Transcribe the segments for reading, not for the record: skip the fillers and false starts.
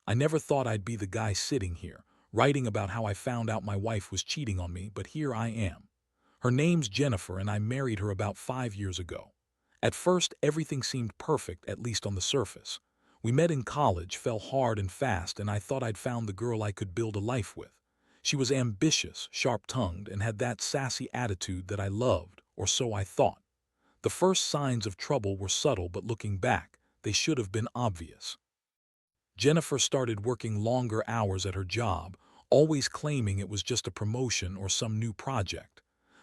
I never thought I'd be the guy sitting here, writing about how I found out my wife was cheating on me, but here I am. Her name's Jennifer, and I married her about 5 years ago. At first, everything seemed perfect, at least on the surface. We met in college, fell hard and fast, and I thought I'd found the girl I could build a life with. She was ambitious, sharp-tongued, and had that sassy attitude that I loved, or so I thought. The first signs of trouble were subtle, but looking back, they should have been obvious. Jennifer started working longer hours at her job, always claiming it was just a promotion or some new project.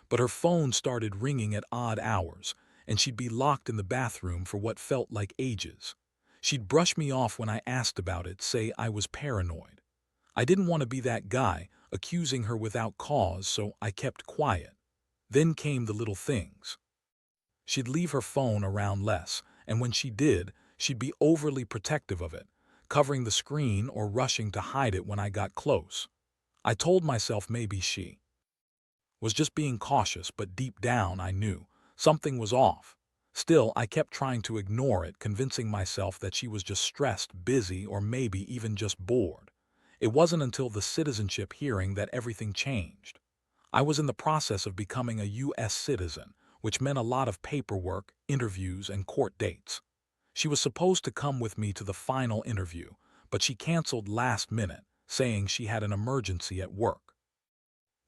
But her phone started ringing at odd hours, and she'd be locked in the bathroom for what felt like ages. She'd brush me off when I asked about it, say I was paranoid. I didn't want to be that guy, accusing her without cause, so I kept quiet. Then came the little things. She'd leave her phone around less, and when she did, she'd be overly protective of it, covering the screen or rushing to hide it when I got close. I told myself maybe she was just being cautious, but deep down I knew something was off. Still, I kept trying to ignore it, convincing myself that she was just stressed, busy, or maybe even just bored. It wasn't until the citizenship hearing that everything changed. I was in the process of becoming a U.S. citizen, which meant a lot of paperwork, interviews, and court dates. She was supposed to come with me to the final interview, but she canceled last minute, saying she had an emergency at work.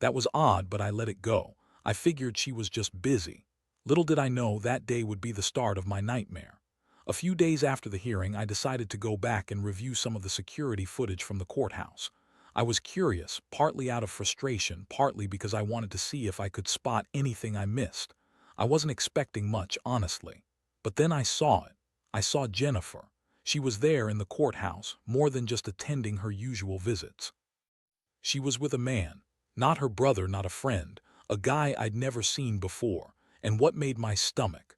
That was odd, but I let it go. I figured she was just busy. Little did I know that day would be the start of my nightmare. A few days after the hearing, I decided to go back and review some of the security footage from the courthouse. I was curious, partly out of frustration, partly because I wanted to see if I could spot anything I missed. I wasn't expecting much, honestly. But then I saw it. I saw Jennifer. She was there in the courthouse, more than just attending her usual visits. She was with a man. Not her brother, not a friend. A guy I'd never seen before. And what made my stomach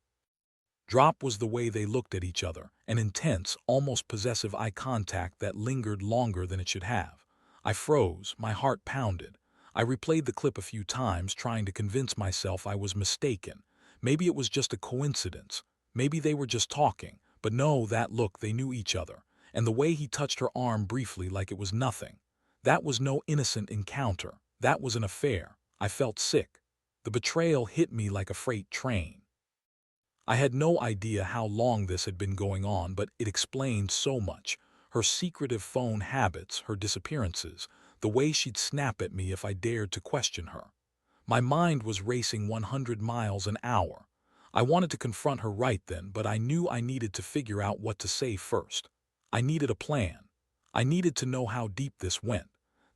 drop was the way they looked at each other, an intense, almost possessive eye contact that lingered longer than it should have. I froze, my heart pounded. I replayed the clip a few times, trying to convince myself I was mistaken. Maybe it was just a coincidence. Maybe they were just talking. But no, that look, they knew each other. And the way he touched her arm briefly like it was nothing. That was no innocent encounter. That was an affair. I felt sick. The betrayal hit me like a freight train. I had no idea how long this had been going on, but it explained so much. Her secretive phone habits, her disappearances, the way she'd snap at me if I dared to question her. My mind was racing 100 miles an hour. I wanted to confront her right then, but I knew I needed to figure out what to say first. I needed a plan. I needed to know how deep this went.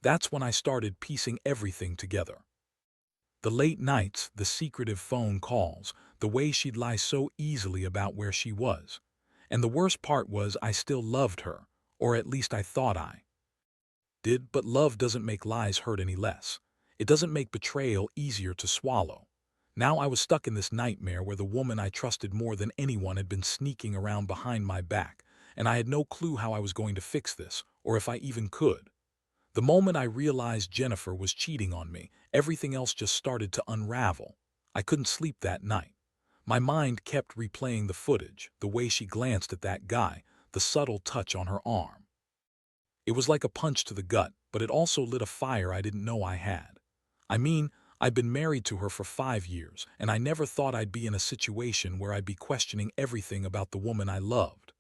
That's when I started piecing everything together. The late nights, the secretive phone calls, the way she'd lie so easily about where she was. And the worst part was I still loved her, or at least I thought I did, but love doesn't make lies hurt any less. It doesn't make betrayal easier to swallow. Now I was stuck in this nightmare where the woman I trusted more than anyone had been sneaking around behind my back, and I had no clue how I was going to fix this, or if I even could. The moment I realized Jennifer was cheating on me, everything else just started to unravel. I couldn't sleep that night. My mind kept replaying the footage, the way she glanced at that guy, the subtle touch on her arm. It was like a punch to the gut, but it also lit a fire I didn't know I had. I mean, I'd been married to her for 5 years, and I never thought I'd be in a situation where I'd be questioning everything about the woman I loved.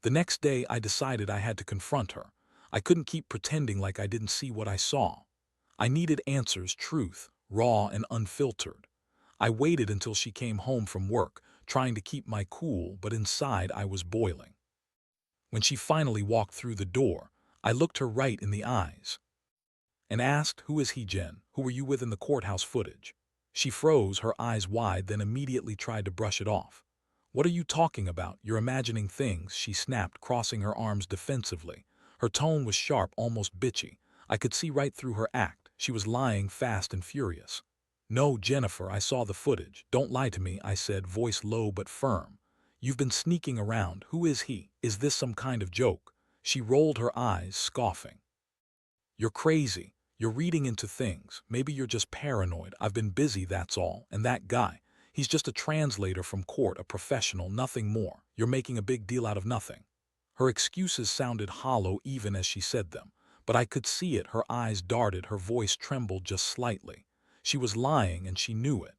The next day, I decided I had to confront her. I couldn't keep pretending like I didn't see what I saw. I needed answers, truth, raw and unfiltered. I waited until she came home from work, trying to keep my cool, but inside I was boiling. When she finally walked through the door, I looked her right in the eyes and asked, "Who is he, Jen? Who were you with in the courthouse footage?" She froze, her eyes wide, then immediately tried to brush it off. "What are you talking about? You're imagining things," she snapped, crossing her arms defensively. Her tone was sharp, almost bitchy. I could see right through her act. She was lying, fast and furious. "No, Jennifer, I saw the footage. Don't lie to me," I said, voice low but firm. "You've been sneaking around. Who is he? Is this some kind of joke?" She rolled her eyes, scoffing. "You're crazy. You're reading into things. Maybe you're just paranoid. I've been busy, that's all. And that guy, he's just a translator from court, a professional, nothing more. You're making a big deal out of nothing." Her excuses sounded hollow even as she said them, but I could see it. Her eyes darted, her voice trembled just slightly. She was lying and she knew it.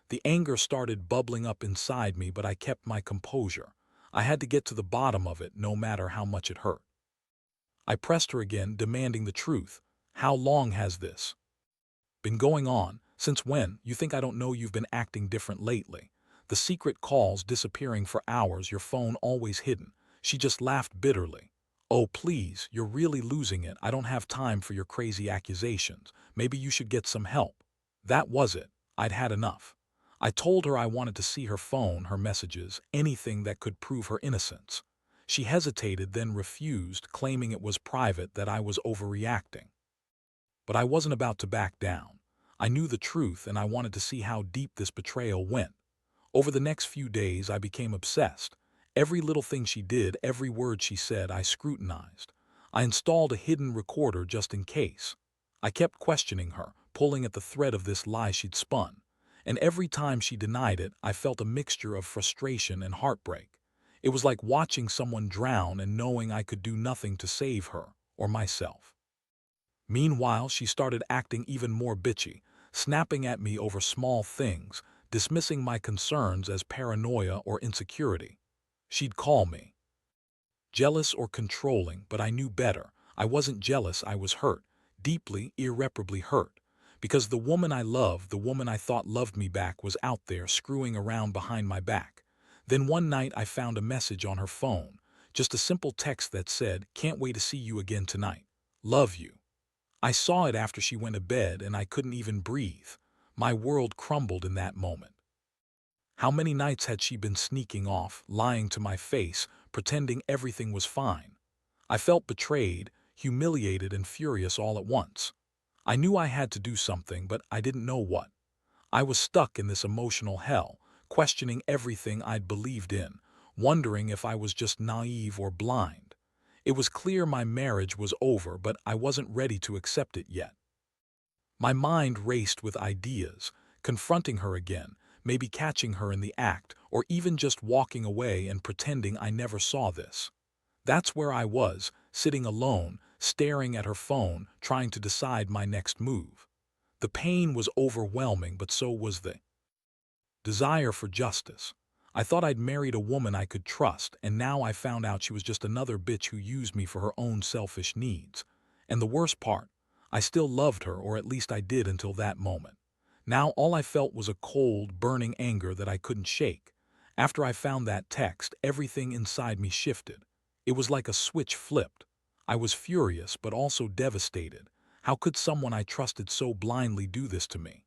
The anger started bubbling up inside me, but I kept my composure. I had to get to the bottom of it, no matter how much it hurt. I pressed her again, demanding the truth. How long has this been going on? Since when? You think I don't know you've been acting different lately? The secret calls disappearing for hours, your phone always hidden. She just laughed bitterly. Oh, please, you're really losing it. I don't have time for your crazy accusations. Maybe you should get some help. That was it. I'd had enough. I told her I wanted to see her phone, her messages, anything that could prove her innocence. She hesitated, then refused, claiming it was private, that I was overreacting. But I wasn't about to back down. I knew the truth, and I wanted to see how deep this betrayal went. Over the next few days, I became obsessed. Every little thing she did, every word she said, I scrutinized. I installed a hidden recorder just in case. I kept questioning her, pulling at the thread of this lie she'd spun. And every time she denied it, I felt a mixture of frustration and heartbreak. It was like watching someone drown and knowing I could do nothing to save her or myself. Meanwhile, she started acting even more bitchy, snapping at me over small things, dismissing my concerns as paranoia or insecurity. She'd call me jealous or controlling, but I knew better. I wasn't jealous, I was hurt, deeply, irreparably hurt. Because the woman I loved, the woman I thought loved me back, was out there screwing around behind my back. Then one night I found a message on her phone, just a simple text that said, "Can't wait to see you again tonight. Love you." I saw it after she went to bed and I couldn't even breathe. My world crumbled in that moment. How many nights had she been sneaking off, lying to my face, pretending everything was fine? I felt betrayed, humiliated, and furious all at once. I knew I had to do something, but I didn't know what. I was stuck in this emotional hell, questioning everything I'd believed in, wondering if I was just naive or blind. It was clear my marriage was over, but I wasn't ready to accept it yet. My mind raced with ideas, confronting her again, maybe catching her in the act, or even just walking away and pretending I never saw this. That's where I was, sitting alone, staring at her phone, trying to decide my next move. The pain was overwhelming, but so was the desire for justice. I thought I'd married a woman I could trust, and now I found out she was just another bitch who used me for her own selfish needs. And the worst part, I still loved her, or at least I did until that moment. Now all I felt was a cold, burning anger that I couldn't shake. After I found that text, everything inside me shifted. It was like a switch flipped. I was furious, but also devastated. How could someone I trusted so blindly do this to me?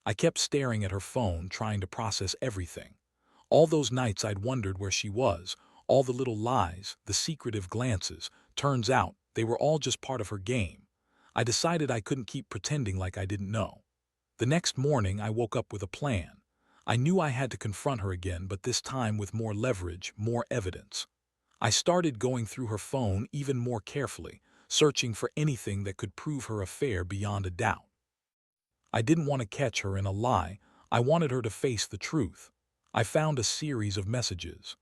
I kept staring at her phone, trying to process everything. All those nights I'd wondered where she was, all the little lies, the secretive glances. Turns out, they were all just part of her game. I decided I couldn't keep pretending like I didn't know. The next morning, I woke up with a plan. I knew I had to confront her again, but this time with more leverage, more evidence. I started going through her phone even more carefully, searching for anything that could prove her affair beyond a doubt. I didn't want to catch her in a lie. I wanted her to face the truth. I found a series of messages,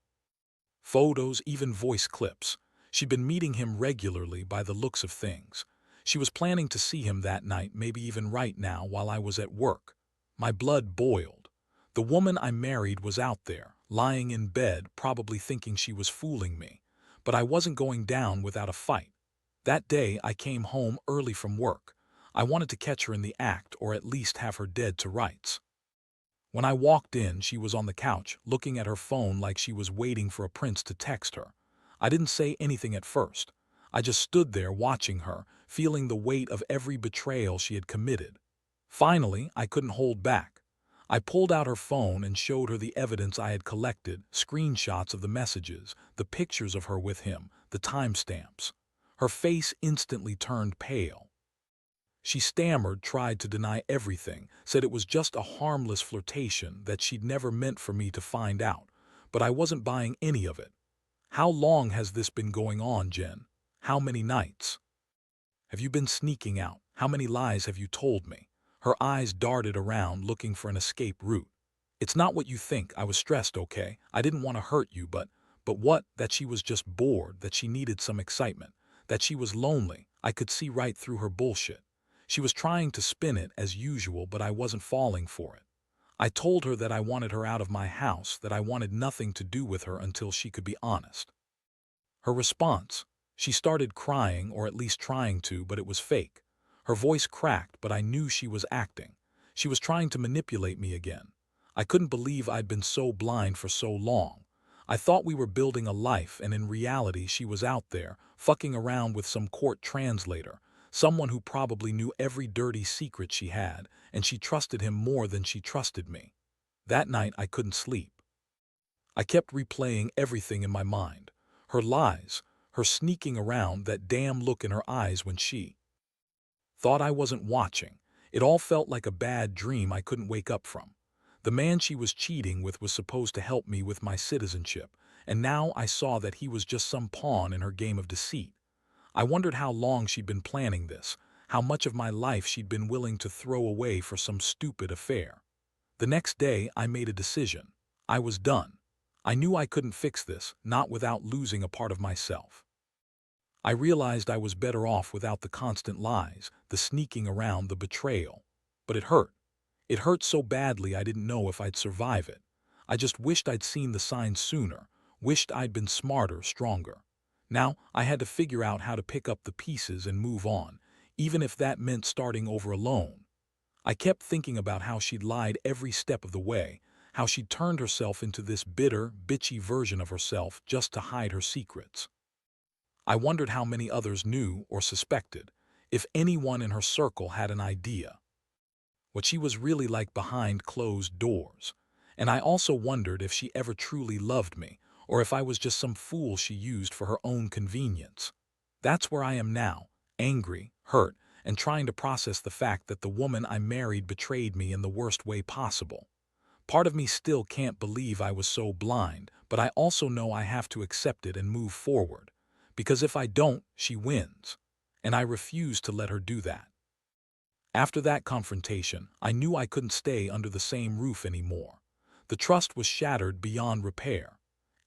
photos, even voice clips. She'd been meeting him regularly by the looks of things. She was planning to see him that night, maybe even right now while I was at work. My blood boiled. The woman I married was out there, lying in bed, probably thinking she was fooling me. But I wasn't going down without a fight. That day, I came home early from work. I wanted to catch her in the act, or at least have her dead to rights. When I walked in, she was on the couch, looking at her phone like she was waiting for a prince to text her. I didn't say anything at first. I just stood there watching her, feeling the weight of every betrayal she had committed. Finally, I couldn't hold back. I pulled out her phone and showed her the evidence I had collected, screenshots of the messages, the pictures of her with him, the timestamps. Her face instantly turned pale. She stammered, tried to deny everything, said it was just a harmless flirtation, that she'd never meant for me to find out. But I wasn't buying any of it. How long has this been going on, Jen? How many nights have you been sneaking out? How many lies have you told me? Her eyes darted around, looking for an escape route. It's not what you think. I was stressed, okay? I didn't want to hurt you, but But what? That she was just bored, that she needed some excitement, that she was lonely. I could see right through her bullshit. She was trying to spin it as usual, but I wasn't falling for it. I told her that I wanted her out of my house, that I wanted nothing to do with her until she could be honest. Her response: she started crying, or at least trying to, but it was fake. Her voice cracked, but I knew she was acting. She was trying to manipulate me again. I couldn't believe I'd been so blind for so long. I thought we were building a life, and in reality she was out there, fucking around with some court translator, someone who probably knew every dirty secret she had, and she trusted him more than she trusted me. That night I couldn't sleep. I kept replaying everything in my mind. Her lies, her sneaking around, that damn look in her eyes when she thought I wasn't watching. It all felt like a bad dream I couldn't wake up from. The man she was cheating with was supposed to help me with my citizenship, and now I saw that he was just some pawn in her game of deceit. I wondered how long she'd been planning this, how much of my life she'd been willing to throw away for some stupid affair. The next day I made a decision. I was done. I knew I couldn't fix this, not without losing a part of myself. I realized I was better off without the constant lies, the sneaking around, the betrayal. But it hurt. It hurt so badly I didn't know if I'd survive it. I just wished I'd seen the signs sooner, wished I'd been smarter, stronger. Now I had to figure out how to pick up the pieces and move on, even if that meant starting over alone. I kept thinking about how she'd lied every step of the way, how she'd turned herself into this bitter, bitchy version of herself just to hide her secrets. I wondered how many others knew or suspected, if anyone in her circle had an idea what she was really like behind closed doors. And I also wondered if she ever truly loved me, or if I was just some fool she used for her own convenience. That's where I am now, angry, hurt, and trying to process the fact that the woman I married betrayed me in the worst way possible. Part of me still can't believe I was so blind, but I also know I have to accept it and move forward. Because if I don't, she wins. And I refuse to let her do that. After that confrontation, I knew I couldn't stay under the same roof anymore. The trust was shattered beyond repair.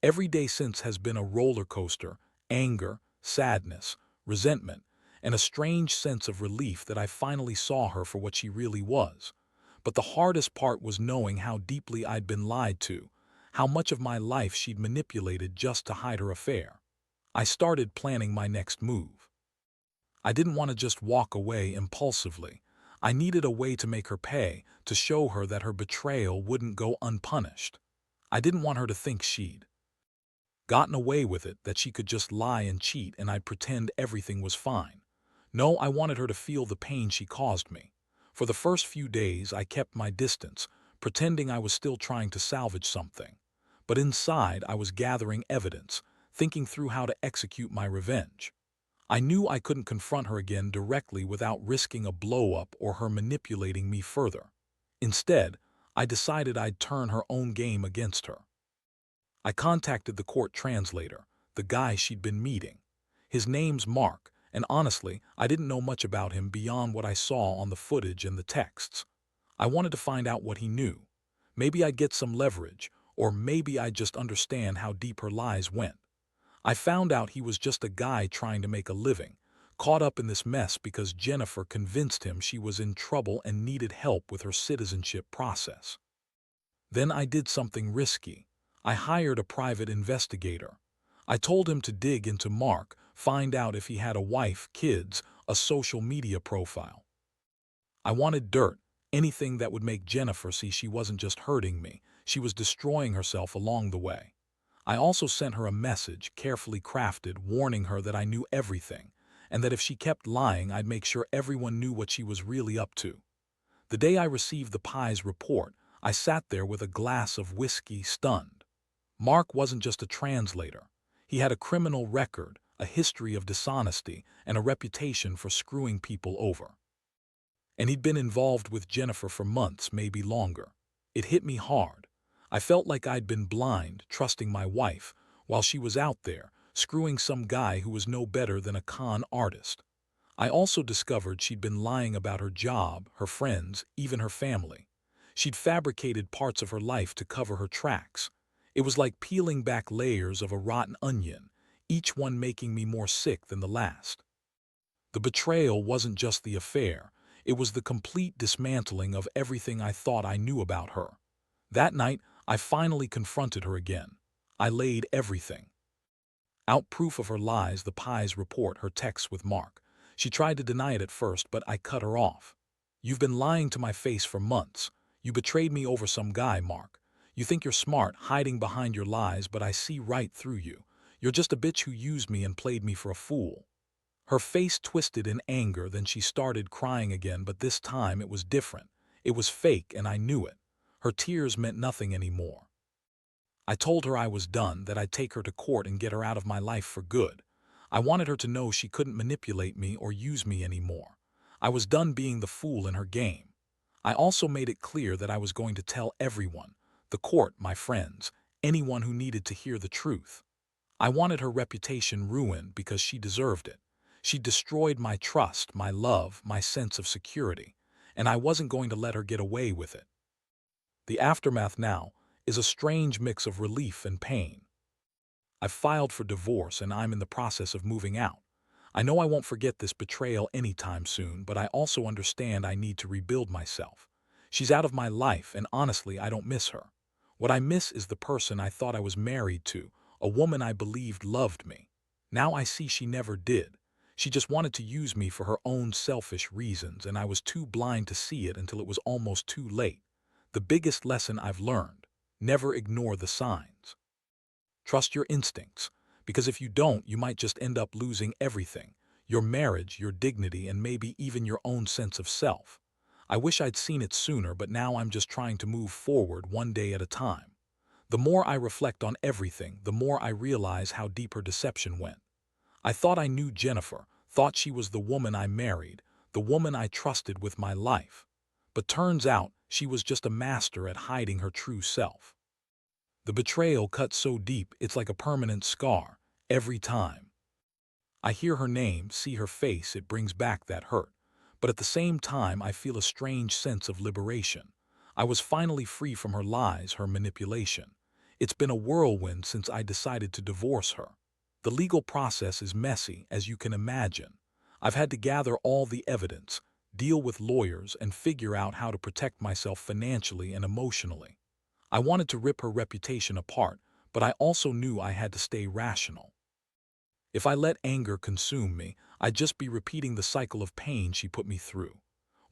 Every day since has been a roller coaster: anger, sadness, resentment, and a strange sense of relief that I finally saw her for what she really was. But the hardest part was knowing how deeply I'd been lied to, how much of my life she'd manipulated just to hide her affair. I started planning my next move. I didn't want to just walk away impulsively. I needed a way to make her pay, to show her that her betrayal wouldn't go unpunished. I didn't want her to think she'd gotten away with it, that she could just lie and cheat and I'd pretend everything was fine. No, I wanted her to feel the pain she caused me. For the first few days, I kept my distance, pretending I was still trying to salvage something. But inside, I was gathering evidence, thinking through how to execute my revenge. I knew I couldn't confront her again directly without risking a blow-up or her manipulating me further. Instead, I decided I'd turn her own game against her. I contacted the court translator, the guy she'd been meeting. His name's Mark, and honestly, I didn't know much about him beyond what I saw on the footage and the texts. I wanted to find out what he knew. Maybe I'd get some leverage, or maybe I'd just understand how deep her lies went. I found out he was just a guy trying to make a living, caught up in this mess because Jennifer convinced him she was in trouble and needed help with her citizenship process. Then I did something risky. I hired a private investigator. I told him to dig into Mark, find out if he had a wife, kids, a social media profile. I wanted dirt, anything that would make Jennifer see she wasn't just hurting me, she was destroying herself along the way. I also sent her a message, carefully crafted, warning her that I knew everything, and that if she kept lying, I'd make sure everyone knew what she was really up to. The day I received the Pie's report, I sat there with a glass of whiskey, stunned. Mark wasn't just a translator. He had a criminal record, a history of dishonesty, and a reputation for screwing people over. And he'd been involved with Jennifer for months, maybe longer. It hit me hard. I felt like I'd been blind, trusting my wife, while she was out there, screwing some guy who was no better than a con artist. I also discovered she'd been lying about her job, her friends, even her family. She'd fabricated parts of her life to cover her tracks. It was like peeling back layers of a rotten onion, each one making me more sick than the last. The betrayal wasn't just the affair, it was the complete dismantling of everything I thought I knew about her. That night, I finally confronted her again. I laid everything out, proof of her lies, the Pi's report, her texts with Mark. She tried to deny it at first, but I cut her off. "You've been lying to my face for months. You betrayed me over some guy, Mark. You think you're smart, hiding behind your lies, but I see right through you. You're just a bitch who used me and played me for a fool." Her face twisted in anger, then she started crying again, but this time it was different. It was fake, and I knew it. Her tears meant nothing anymore. I told her I was done, that I'd take her to court and get her out of my life for good. I wanted her to know she couldn't manipulate me or use me anymore. I was done being the fool in her game. I also made it clear that I was going to tell everyone, the court, my friends, anyone who needed to hear the truth. I wanted her reputation ruined because she deserved it. She destroyed my trust, my love, my sense of security, and I wasn't going to let her get away with it. The aftermath now is a strange mix of relief and pain. I've filed for divorce and I'm in the process of moving out. I know I won't forget this betrayal anytime soon, but I also understand I need to rebuild myself. She's out of my life, and honestly, I don't miss her. What I miss is the person I thought I was married to, a woman I believed loved me. Now I see she never did. She just wanted to use me for her own selfish reasons, and I was too blind to see it until it was almost too late. The biggest lesson I've learned: never ignore the signs. Trust your instincts, because if you don't, you might just end up losing everything: your marriage, your dignity, and maybe even your own sense of self. I wish I'd seen it sooner, but now I'm just trying to move forward one day at a time. The more I reflect on everything, the more I realize how deep her deception went. I thought I knew Jennifer, thought she was the woman I married, the woman I trusted with my life. But turns out she was just a master at hiding her true self. The betrayal cut so deep it's like a permanent scar. Every time I hear her name, see her face, it brings back that hurt. But at the same time, I feel a strange sense of liberation. I was finally free from her lies, her manipulation. It's been a whirlwind since I decided to divorce her. The legal process is messy, as you can imagine. I've had to gather all the evidence, deal with lawyers, and figure out how to protect myself financially and emotionally. I wanted to rip her reputation apart, but I also knew I had to stay rational. If I let anger consume me, I'd just be repeating the cycle of pain she put me through.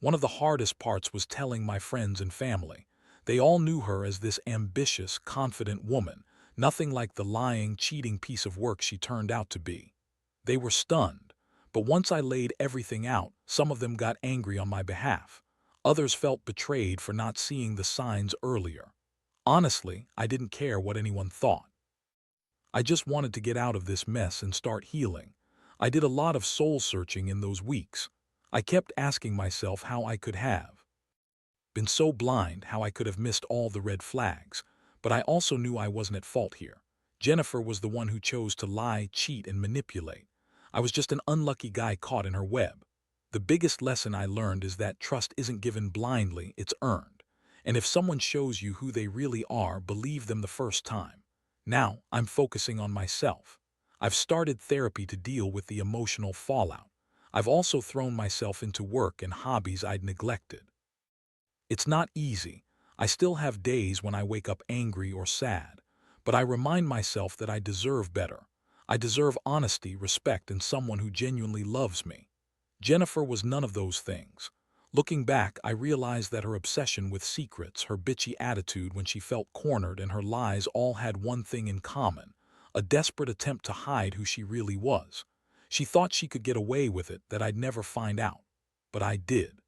One of the hardest parts was telling my friends and family. They all knew her as this ambitious, confident woman, nothing like the lying, cheating piece of work she turned out to be. They were stunned. But once I laid everything out, some of them got angry on my behalf. Others felt betrayed for not seeing the signs earlier. Honestly, I didn't care what anyone thought. I just wanted to get out of this mess and start healing. I did a lot of soul-searching in those weeks. I kept asking myself how I could have been so blind, how I could have missed all the red flags. But I also knew I wasn't at fault here. Jennifer was the one who chose to lie, cheat, and manipulate. I was just an unlucky guy caught in her web. The biggest lesson I learned is that trust isn't given blindly, it's earned. And if someone shows you who they really are, believe them the first time. Now, I'm focusing on myself. I've started therapy to deal with the emotional fallout. I've also thrown myself into work and hobbies I'd neglected. It's not easy. I still have days when I wake up angry or sad, but I remind myself that I deserve better. I deserve honesty, respect, and someone who genuinely loves me. Jennifer was none of those things. Looking back, I realized that her obsession with secrets, her bitchy attitude when she felt cornered, and her lies all had one thing in common: a desperate attempt to hide who she really was. She thought she could get away with it, that I'd never find out. But I did.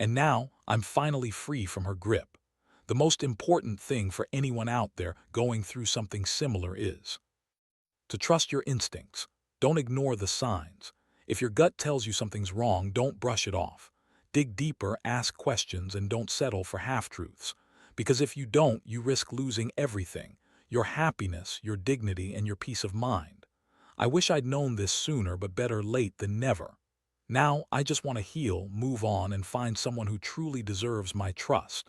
And now, I'm finally free from her grip. The most important thing for anyone out there going through something similar is to trust your instincts. Don't ignore the signs. If your gut tells you something's wrong, don't brush it off. Dig deeper, ask questions, and don't settle for half-truths. Because if you don't, you risk losing everything: your happiness, your dignity, and your peace of mind. I wish I'd known this sooner, but better late than never. Now, I just want to heal, move on, and find someone who truly deserves my trust.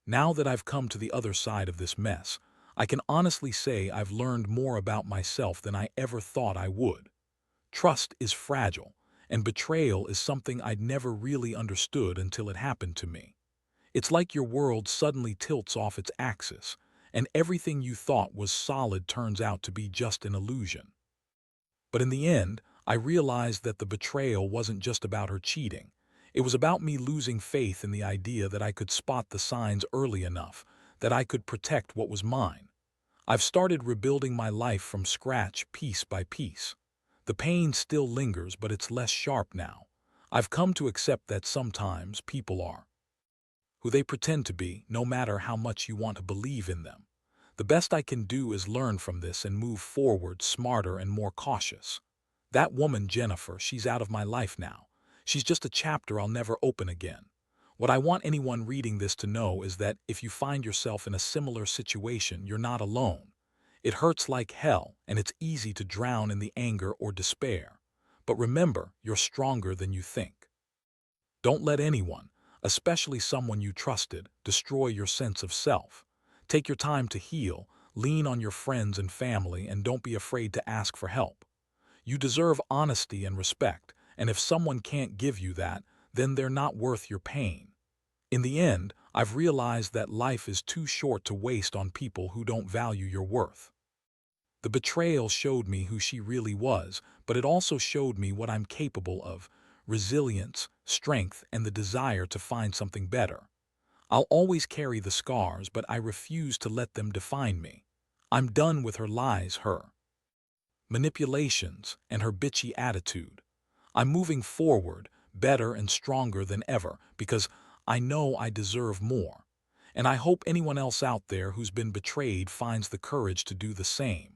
Now that I've come to the other side of this mess, I can honestly say I've learned more about myself than I ever thought I would. Trust is fragile, and betrayal is something I'd never really understood until it happened to me. It's like your world suddenly tilts off its axis, and everything you thought was solid turns out to be just an illusion. But in the end, I realized that the betrayal wasn't just about her cheating. It was about me losing faith in the idea that I could spot the signs early enough, that I could protect what was mine. I've started rebuilding my life from scratch piece by piece. The pain still lingers, but it's less sharp now. I've come to accept that sometimes people are who they pretend to be, no matter how much you want to believe in them. The best I can do is learn from this and move forward smarter and more cautious. That woman, Jennifer, she's out of my life now. She's just a chapter I'll never open again. What I want anyone reading this to know is that if you find yourself in a similar situation, you're not alone. It hurts like hell, and it's easy to drown in the anger or despair. But remember, you're stronger than you think. Don't let anyone, especially someone you trusted, destroy your sense of self. Take your time to heal, lean on your friends and family, and don't be afraid to ask for help. You deserve honesty and respect, and if someone can't give you that, then they're not worth your pain. In the end, I've realized that life is too short to waste on people who don't value your worth. The betrayal showed me who she really was, but it also showed me what I'm capable of: resilience, strength, and the desire to find something better. I'll always carry the scars, but I refuse to let them define me. I'm done with her lies, her manipulations, and her bitchy attitude. I'm moving forward, better and stronger than ever, because I know I deserve more. And I hope anyone else out there who's been betrayed finds the courage to do the same.